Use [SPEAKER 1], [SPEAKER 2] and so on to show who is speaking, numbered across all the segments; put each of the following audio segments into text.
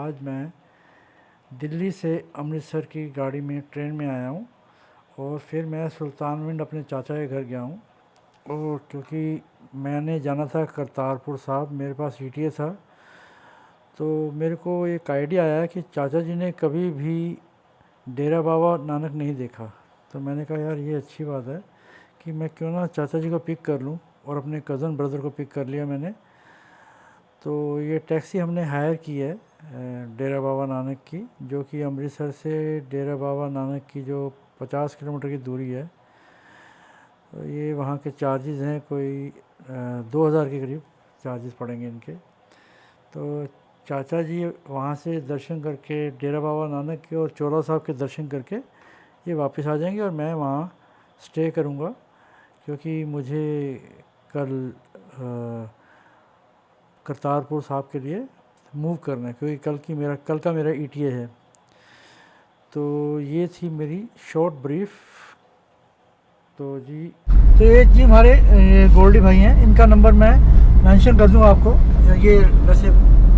[SPEAKER 1] आज मैं दिल्ली से अमृतसर की गाड़ी में ट्रेन में आया हूँ और फिर मैं सुल्तानविंड अपने चाचा के घर गया हूँ। और क्योंकि मैंने जाना था करतारपुर साहब, मेरे पास ETA था, तो मेरे को एक आइडिया आया कि चाचा जी ने कभी भी डेरा बाबा नानक नहीं देखा। तो मैंने कहा यार ये अच्छी बात है कि मैं क्यों ना चाचा जी को पिक कर लूँ, और अपने कज़न ब्रदर को पिक कर लिया मैंने। तो ये टैक्सी हमने हायर की है डेरा बाबा नानक की, जो कि अमृतसर से डेरा बाबा नानक की जो 50 किलोमीटर की दूरी है। तो ये वहाँ के चार्जेस हैं कोई 2000 के करीब चार्जेस पड़ेंगे इनके। तो चाचा जी वहाँ से दर्शन करके डेरा बाबा नानक के और चोला साहब के दर्शन करके ये वापस आ जाएंगे, और मैं वहाँ स्टे करूँगा क्योंकि मुझे कल करतारपुर साहब के लिए मूव करना है, क्योंकि कल का मेरा ETA है। तो ये थी मेरी शॉर्ट ब्रीफ। तो ये जी हमारे गोल्डी भाई हैं, इनका नंबर मैं मेंशन कर दूंगा आपको। ये वैसे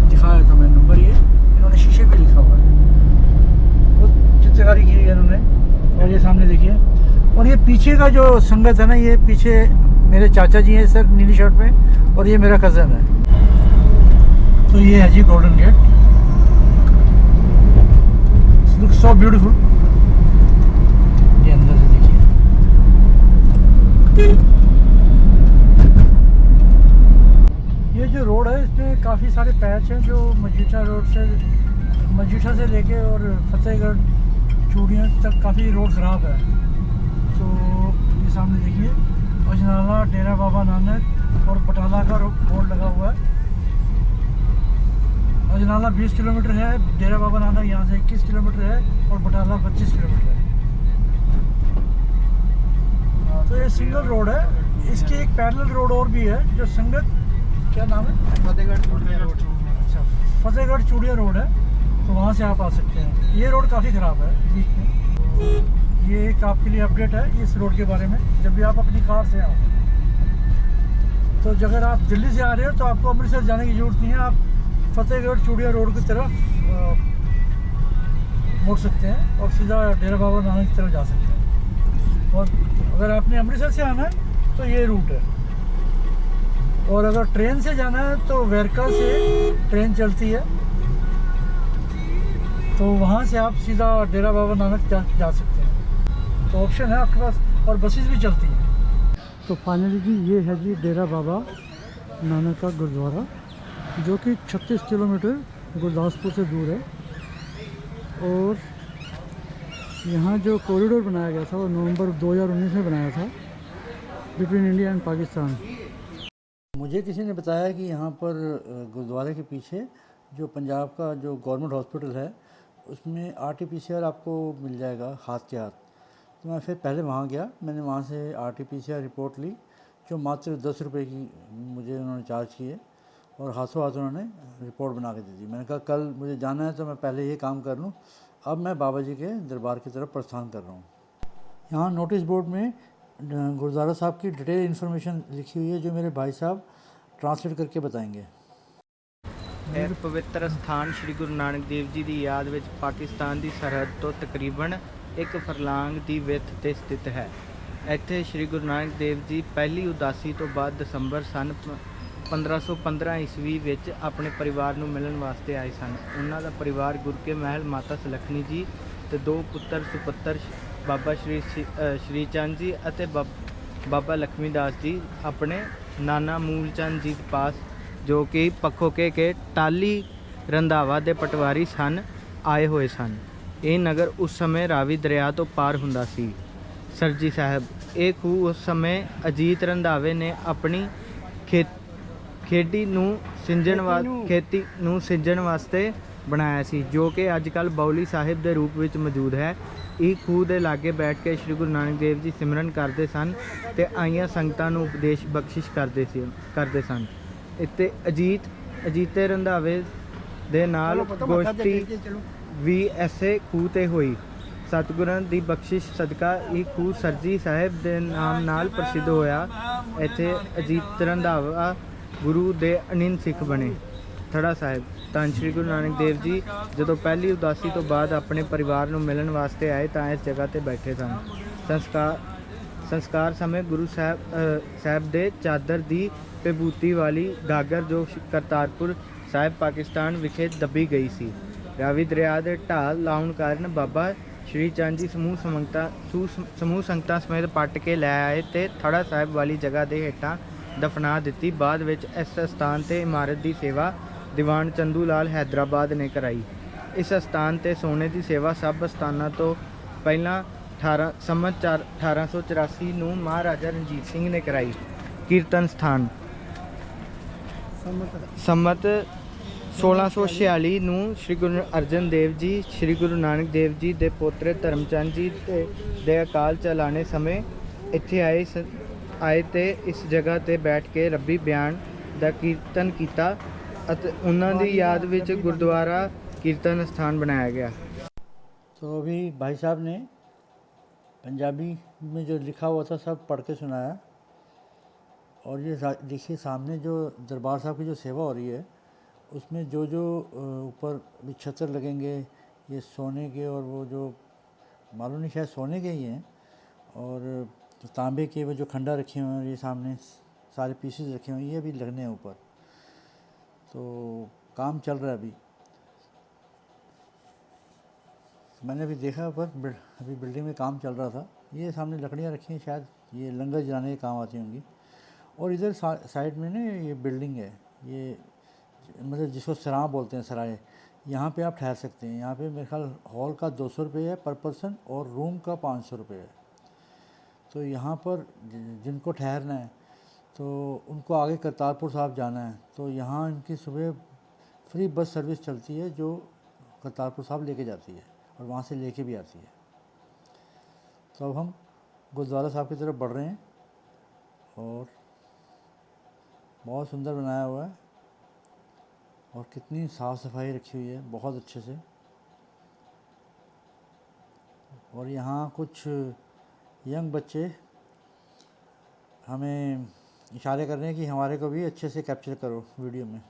[SPEAKER 1] दिखाया था मैंने नंबर, ये इन्होंने शीशे पे लिखा हुआ है, बहुत चित्रकारी की है इन्होंने। और ये सामने देखिए, और ये पीछे का जो संगत है ना, ये पीछे मेरे चाचा जी हैं सर नीली शर्ट में, और ये मेरा कज़न है। तो ये है जी Golden Gate, look so beautiful. ये अंदर से देखिए, ये जो रोड है इसमें काफ़ी सारे पैच हैं जो मजीठा से लेके और फतेहगढ़ चूड़ियाँ तक काफ़ी रोड ख़राब है। तो ये सामने देखिए, अजनाला, डेरा बाबा नानक और बटाला का बोर्ड लगा हुआ है। अजनाला 20 किलोमीटर है, डेरा बाबा नानक यहाँ से 21 किलोमीटर है, और बटाला 25 किलोमीटर है। तो ये सिंगल रोड है। इसकी एक पैरेलल रोड और भी है जो संगत, क्या नाम है, फतेहगढ़ चूड़िया रोड। अच्छा, फतेहगढ़ चूड़िया रोड है, तो वहाँ से आप आ सकते हैं। ये रोड काफ़ी ख़राब है बीच में। ये एक आपके लिए अपडेट है इस रोड के बारे में, जब भी आप अपनी कार से आओ। तो अगर आप दिल्ली से आ रहे हो तो आपको अमृतसर जाने की ज़रूरत नहीं है, आप फतेहगढ़ चूड़िया रोड की तरफ मुड़ सकते हैं और सीधा डेरा बाबा नानक की तरफ जा सकते हैं। और अगर आपने अमृतसर से आना है तो ये रूट है, और अगर ट्रेन से जाना है तो वेरका से ट्रेन चलती है, तो वहाँ से आप सीधा डेरा बाबा नानक जा सकते हैं। तो ऑप्शन है आपके पास, और बसेस भी चलती हैं। तो फाइनली जी ये है जी डेरा बाबा नानक का गुरुद्वारा, जो कि 36 किलोमीटर गुरदासपुर से दूर है। और यहाँ जो कॉरिडोर बनाया गया था वो नवंबर 2019 में बनाया था, बिटवीन इंडिया एंड पाकिस्तान। मुझे किसी ने बताया कि यहाँ पर गुरुद्वारे के पीछे जो पंजाब का जो गवर्नमेंट हॉस्पिटल है, उसमें RT-PCR आपको मिल जाएगा हाथ के हाथ। तो मैं फिर पहले वहाँ गया, मैंने वहाँ से RT-PCR रिपोर्ट ली, जो मात्र 10 रुपये की मुझे उन्होंने चार्ज किए, और हाथों हाथ उन्होंने रिपोर्ट बना के दे दी। मैंने कहा कल मुझे जाना है तो मैं पहले ये काम कर लूँ। अब मैं बाबा जी के दरबार की तरफ प्रस्थान कर रहा हूँ। यहाँ नोटिस बोर्ड में गुरुद्वारा साहब की डिटेल इन्फॉर्मेशन लिखी हुई है, जो मेरे भाई साहब ट्रांसलेट करके बताएंगे।
[SPEAKER 2] ਇਹ ਪਵਿੱਤਰ ਸਥਾਨ ਸ਼੍ਰੀ ਗੁਰੂ ਨਾਨਕ ਦੇਵ ਜੀ ਦੀ ਯਾਦ ਵਿੱਚ ਪਾਕਿਸਤਾਨ ਦੀ ਸਰਹੱਦ ਤੋਂ ਤਕਰੀਬਨ 1 ਫਰਲਾਂਗ ਦੀ ਵਿੱਥ ਤੇ ਸਥਿਤ ਹੈ। ਇੱਥੇ ਸ਼੍ਰੀ ਗੁਰੂ ਨਾਨਕ ਦੇਵ ਜੀ ਪਹਿਲੀ ਉਦਾਸੀ ਤੋਂ ਬਾਅਦ ਦਸੰਬਰ ਸਨ 1515 ਈਸਵੀ ਵਿੱਚ ਆਪਣੇ ਪਰਿਵਾਰ ਨੂੰ ਮਿਲਣ ਵਾਸਤੇ ਆਏ ਸਨ। ਉਹਨਾਂ ਦਾ ਪਰਿਵਾਰ ਗੁਰੂ ਕੇ ਮਹਿਲ ਮਾਤਾ ਸੁਲੱਖਣੀ ਜੀ ਤੇ 2 ਪੁੱਤਰ ਸੁਪੁੱਤਰ ਬਾਬਾ ਸ਼੍ਰੀ ਚੰਦ ਜੀ ਅਤੇ ਬਾਬਾ ਲక్ష్ਮੀ ਦਾਸ ਜੀ ਆਪਣੇ ਨਾਨਾ ਮੂਲ ਚੰਦ ਜੀ ਦੇ ਪਾਸ, ਜੋ ਕਿ ਪੱਖੋਕੇ ਕੇ ਟਾਲੀ ਰੰਧਾਵਾ ਦੇ ਪਟਵਾਰੀ ਸਨ, ਆਏ ਹੋਏ ਸਨ। ਇਹ ਨਗਰ ਉਸ ਸਮੇਂ ਰਾਵੀ ਦਰਿਆ ਤੋਂ ਪਾਰ ਹੁੰਦਾ ਸੀ। ਸਰਜੀ ਸਾਹਿਬ, ਇਹ ਖੂਹ ਉਸ ਸਮੇਂ ਅਜੀਤ ਰੰਧਾਵੇ ਨੇ ਆਪਣੀ ਖੇਤੀ ਨੂੰ ਸਿੰਜਣ ਵਾਸਤੇ ਬਣਾਇਆ ਸੀ, ਜੋ ਕਿ ਅੱਜ ਕੱਲ੍ਹ ਬੌਲੀ ਸਾਹਿਬ ਦੇ ਰੂਪ ਵਿੱਚ ਮੌਜੂਦ ਹੈ। ਇਹ ਖੂਹ ਦੇ ਲਾਗੇ ਬੈਠ ਕੇ ਸ਼੍ਰੀ ਗੁਰੂ ਨਾਨਕ ਦੇਵ ਜੀ ਸਿਮਰਨ ਕਰਦੇ ਸਨ ਅਤੇ ਆਈਆਂ ਸੰਗਤਾਂ ਨੂੰ ਉਪਦੇਸ਼ ਬਖਸ਼ਿਸ਼ ਕਰਦੇ ਸਨ। ਇੱਥੇ ਅਜੀਤੇ ਰੰਧਾਵੇ ਦੇ ਨਾਲ ਗੋਸ਼ਟੀ ਵੀ ਐਸੇ ਖੂਹ 'ਤੇ ਹੋਈ। ਸਤਿਗੁਰਾਂ ਦੀ ਬਖਸ਼ਿਸ਼ ਸਦਕਾ ਇਹ ਖੂਹ ਸਰਜੀ ਸਾਹਿਬ ਦੇ ਨਾਮ ਨਾਲ ਪ੍ਰਸਿੱਧ ਹੋਇਆ। ਇੱਥੇ ਅਜੀਤ ਰੰਧਾਵਾ ਗੁਰੂ ਦੇ ਅਨਿੰਨ ਸਿੱਖ ਬਣੇ। ਥੜਾ ਸਾਹਿਬ, ਧੰਨ ਸ਼੍ਰੀ ਗੁਰੂ ਨਾਨਕ ਦੇਵ ਜੀ ਜਦੋਂ ਪਹਿਲੀ ਉਦਾਸੀ ਤੋਂ ਬਾਅਦ ਆਪਣੇ ਪਰਿਵਾਰ ਨੂੰ ਮਿਲਣ ਵਾਸਤੇ ਆਏ ਤਾਂ ਇਸ ਜਗ੍ਹਾ ਤੇ ਬੈਠੇ ਸਨ। ਸੰਸਕਾਰ ਸਮੇਂ ਗੁਰੂ ਸਾਹਿਬ ਦੇ ਚਾਦਰ ਦੀ ਵਿਭੂਤੀ ਵਾਲੀ ਗਾਗਰ ਜੋ ਕਰਤਾਰਪੁਰ ਸਾਹਿਬ ਪਾਕਿਸਤਾਨ ਵਿਖੇ ਦੱਬੀ ਗਈ ਸੀ। ਰਾਵੀ ਦਰਿਆ ਦੇ ਢਾਲ ਲਾਉਣ ਕਾਰਨ ਬਾਬਾ ਸ਼੍ਰੀ ਚੰਦ ਜੀ ਸਮੂਹ ਸੰਗਤਾਂ ਸਮੇਤ ਪੱਟ ਕੇ ਲੈ ਆਏ ਤੇ ਥੜਾ ਸਾਹਿਬ ਵਾਲੀ ਜਗ੍ਹਾ ਦੇ ਹੇਠਾਂ ਦਫਨਾ ਦਿੱਤੀ। ਬਾਅਦ ਵਿੱਚ ਇਸ ਸਥਾਨ ਤੇ ਇਮਾਰਤ ਦੀ ਸੇਵਾ ਦੀਵਾਨ ਚੰਦੂ ਲਾਲ ਹੈਦਰਾਬਾਦ ਨੇ ਕਰਾਈ। ਇਸ ਸਥਾਨ ਤੇ ਸੋਨੇ ਦੀ ਸੇਵਾ ਸਭ ਸਥਾਨਾਂ ਤੋਂ ਪਹਿਲਾਂ 1884 ਨੂੰ ਮਹਾਰਾਜਾ ਰਣਜੀਤ ਸਿੰਘ ਨੇ ਕਰਾਈ। ਕੀਰਤਨ ਸਥਾਨ ਸੰਮਤ 1646 ਨੂੰ ਸ਼੍ਰੀ ਗੁਰੂ ਅਰਜਨ ਦੇਵ ਜੀ ਸ਼੍ਰੀ ਗੁਰੂ ਨਾਨਕ ਦੇਵ ਜੀ ਦੇ ਪੋਤਰੇ ਧਰਮਚੰਦ ਜੀ ਦੇ ਅਕਾਲ ਚਲਾਣੇ ਸਮੇਂ ਇੱਥੇ ਆਏ ਤੇ ਇਸ ਜਗ੍ਹਾ ਤੇ ਬੈਠ ਕੇ ਰੱਬੀ ਬਿਆਨ ਦਾ ਕੀਰਤਨ ਕੀਤਾ ਅਤੇ ਉਹਨਾਂ ਦੀ याद ਵਿੱਚ गुरुद्वारा कीर्तन स्थान बनाया गया।
[SPEAKER 1] तो अभी भाई साहब ने पंजाबी में जो लिखा हुआ था सब पढ़ के सुनाया। और ये देखिए सामने जो दरबार साहब की जो सेवा हो रही है उसमें जो ऊपर छतर लगेंगे ये सोने के, और वो जो मालूम नहीं शायद सोने के ही हैं, और तो तांबे के वो जो खंडा रखे हुए हैं ये सामने सारे पीसेस रखे हुए हैं, ये भी लगने हैं ऊपर। तो काम चल रहा है अभी। मैंने अभी देखा पर अभी बिल्डिंग में काम चल रहा था। ये सामने लकड़ियाँ रखी हैं, शायद ये लंगर जलाने के काम आती होंगी। और इधर साइड में ना ये बिल्डिंग है, ये मतलब जिसको सराय बोलते हैं, सराय, यहाँ पे आप ठहर सकते हैं। यहाँ पे मेरे ख्याल हॉल का 200 रुपये है पर पर्सन और रूम का 500 रुपये है। तो यहाँ पर जिनको ठहरना है तो उनको आगे करतारपुर साहब जाना है तो यहाँ इनकी सुबह फ्री बस सर्विस चलती है जो करतारपुर साहब लेके जाती है और वहाँ से लेके भी आती है। तो अब हम गुरुद्वारा साहब की तरफ बढ़ रहे हैं और बहुत सुंदर बनाया हुआ है और कितनी साफ़ सफाई रखी हुई है बहुत अच्छे से। और यहाँ कुछ यंग बच्चे हमें इशारे कर रहे हैं कि हमारे को भी अच्छे से कैप्चर करो वीडियो में।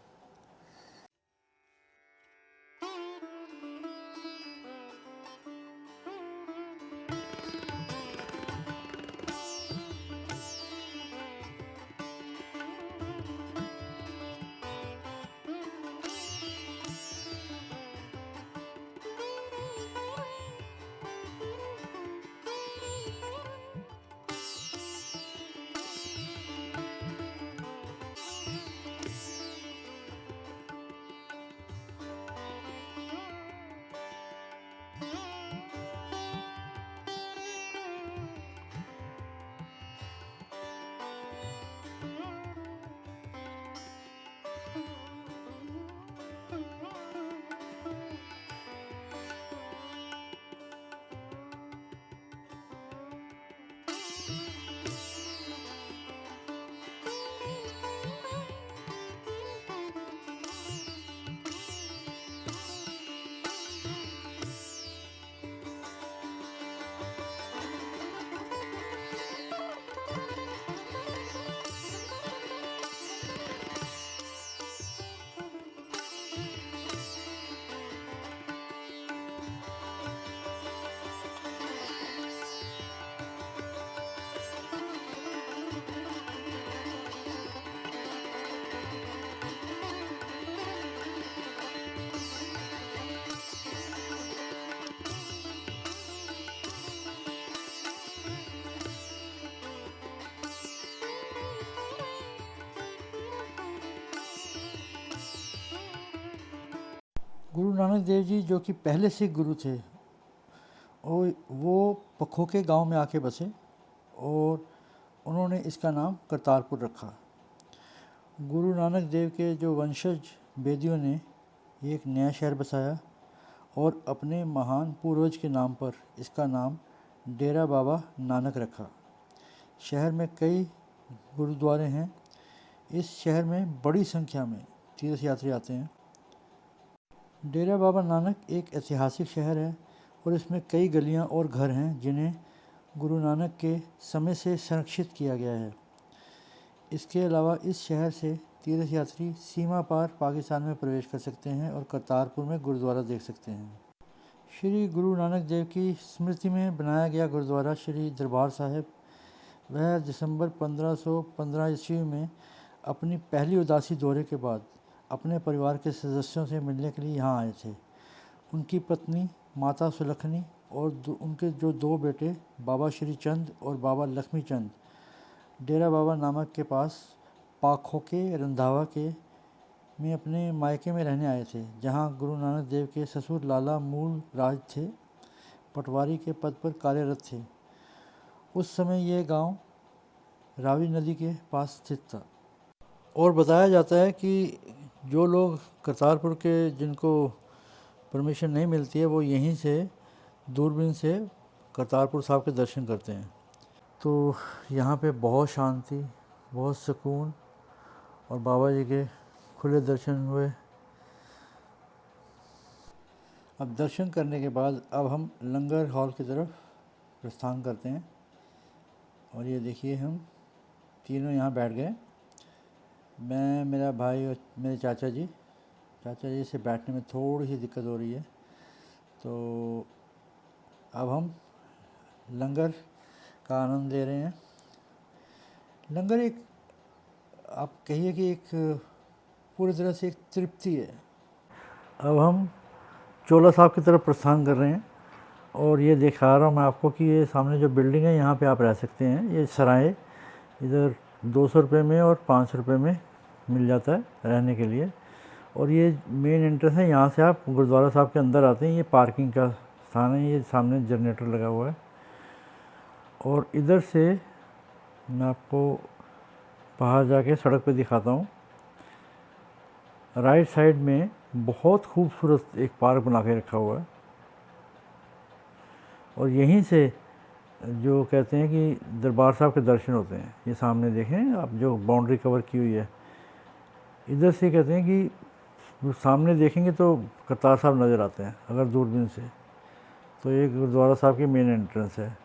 [SPEAKER 1] गुरु नानक देव जी जो कि पहले सिख गुरु थे वो पखोके गांव में आके बसे और उन्होंने इसका नाम करतारपुर रखा। गुरु नानक देव के जो वंशज बेदियों ने एक नया शहर बसाया और अपने महान पूर्वज के नाम पर इसका नाम डेरा बाबा नानक रखा। शहर में कई गुरुद्वारे हैं। इस शहर में बड़ी संख्या में तीर्थ यात्री आते हैं। डेरा बाबा नानक एक ऐतिहासिक शहर है और इसमें कई गलियां और घर हैं जिन्हें गुरु नानक के समय से संरक्षित किया गया है। इसके अलावा इस शहर से तीर्थयात्री सीमा पार पाकिस्तान में प्रवेश कर सकते हैं और करतारपुर में गुरुद्वारा देख सकते हैं। श्री गुरु नानक देव की स्मृति में बनाया गया गुरुद्वारा श्री दरबार साहिब वह दिसंबर 1515 ईस्वी में अपनी पहली उदासी दौरे के बाद अपने परिवार के सदस्यों से मिलने के लिए यहाँ आए थे। उनकी पत्नी माता सुलखनी और उनके जो दो बेटे बाबा श्री चंद और बाबा लक्ष्मी चंद डेरा बाबा नानक के पास पाखों के रंधावा के में अपने मायके में रहने आए थे, जहाँ गुरु नानक देव के ससुर लाला मूल राज थे, पटवारी के पद पर कार्यरत थे। उस समय यह गांव रावी नदी के पास स्थित था। और बताया जाता है कि जो लोग करतारपुर के जिनको परमिशन नहीं मिलती है वो यहीं से दूरबीन से करतारपुर साहब के दर्शन करते हैं। तो यहाँ पे बहुत शांति, बहुत सुकून और बाबा जी के खुले दर्शन हुए। अब दर्शन करने के बाद अब हम लंगर हॉल की तरफ प्रस्थान करते हैं। और ये देखिए हम तीनों यहाँ बैठ गए, मैं, मेरा भाई और मेरे चाचा जी से बैठने में थोड़ी सी दिक्कत हो रही है। तो अब हम लंगर का आनंद ले रहे हैं। लंगर एक, आप कहिए कि एक पूरी तरह से एक तृप्ति है। अब हम चोला साहब की तरफ प्रस्थान कर रहे हैं और ये दिखा रहा हूँ मैं आपको कि ये सामने जो बिल्डिंग है यहाँ पे आप रह सकते हैं। ये सराय इधर 200 रुपये में और 500 रुपये में मिल जाता है रहने के लिए। और ये मेन एंट्रेंस है, यहाँ से आप गुरुद्वारा साहब के अंदर आते हैं। ये पार्किंग का स्थान है, ये सामने जनरेटर लगा हुआ है। और इधर से मैं आपको बाहर जाके सड़क पे दिखाता हूँ। राइट साइड में बहुत खूबसूरत एक पार्क बना के रखा हुआ है और यहीं से जो कहते हैं कि दरबार साहब के दर्शन होते हैं। ये सामने देखें आप, जो बाउंड्री कवर की हुई है, इधर से कहते हैं कि सामने देखेंगे तो करतार साहब नज़र आते हैं अगर दूरबीन से। तो ये गुरुद्वारा साहब की मेन एंट्रेंस है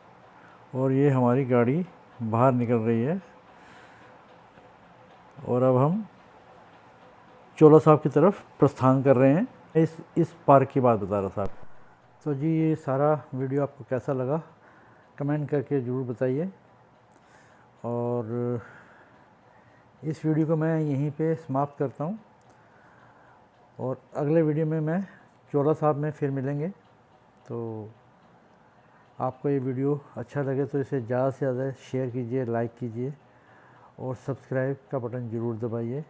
[SPEAKER 1] और ये हमारी गाड़ी बाहर निकल रही है और अब हम चोला साहब की तरफ प्रस्थान कर रहे हैं। इस पार्क की बात बता रहा था। तो जी ये सारा वीडियो आपको कैसा लगा कमेंट करके ज़रूर बताइए। और इस वीडियो को मैं यहीं पे समाप्त करता हूँ और अगले वीडियो में मैं चोला साहब में फिर मिलेंगे। तो आपको ये वीडियो अच्छा लगे तो इसे ज़्यादा से ज़्यादा शेयर कीजिए, लाइक कीजिए और सब्सक्राइब का बटन ज़रूर दबाइए।